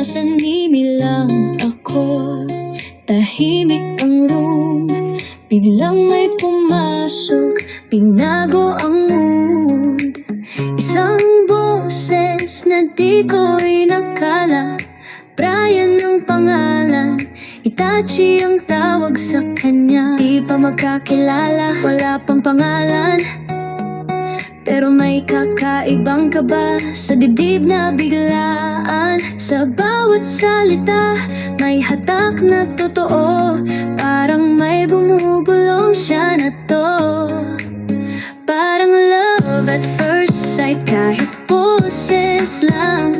nasa nimi lang ako. Tahimik ang room, biglang may pumasok, binago ang mood. Isang boses na di ko inakala, Brian ang pangalan, Itachi ang tawag sa kanya. Di pa magkakilala, wala pang pangalan, pero may kakaibang kaba sa dibdib na biglaan. Sa bawat salita, may hatak na totoo, parang may bumubulong siya na to. Parang love at first sight, kahit boses lang.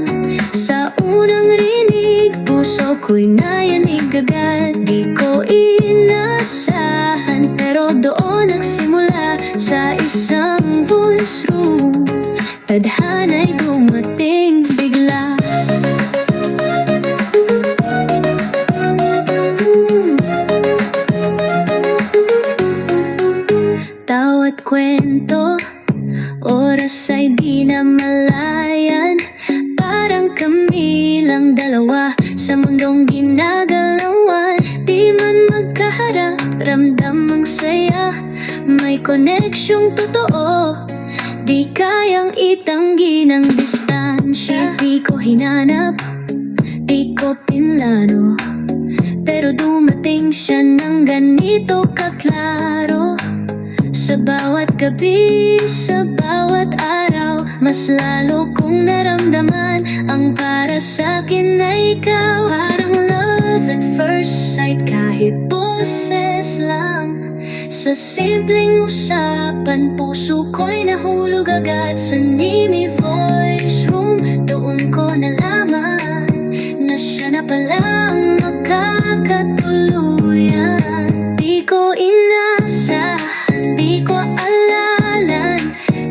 Sa unang rinig, puso ko'y nayanig agad. Di ko inasahan, pero doon nagsimula sa isang voice room. Tadhana'y dumating bigla. Tawat kwento, oras ay di na malayan. Parang kami lang dalawa sa mundong ginagalawan. Di man magkaharap, ramdam ang saya, may koneksyong totoo, di kayang itanggi ng distansya. Di ko hinanap, di ko pinlano, pero dumating siya ng ganito kaklaro. Sa bawat gabi, sa bawat araw, mas lalo kong naramdaman ang para sa'kin na ikaw. Parang love at first sight, kahit boses lang. Sa simpleng usapan, puso ko'y nahulog agad sa nimi voice room. Doon ko nalaman na siya na pala ang makakatuluyan. Di ko inasahan, di ko alalan,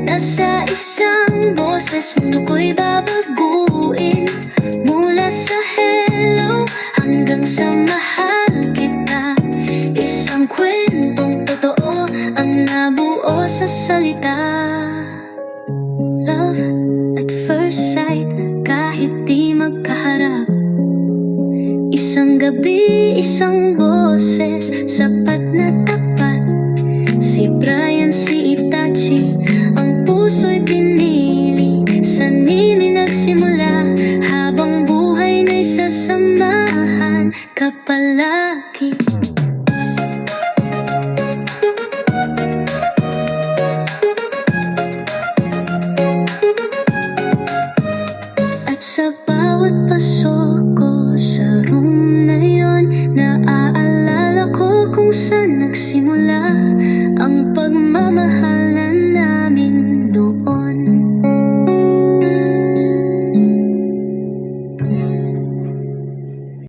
nasa isang boses mundo ko'y babaguin. Mula sa hello hanggang sa mahal kita, isang kwentong totoo ang nabuo sa salita. Love at first sight, kahit di magkaharap. Isang gabi, isang boses, sapat na tapat. Si Brian, si Itachi,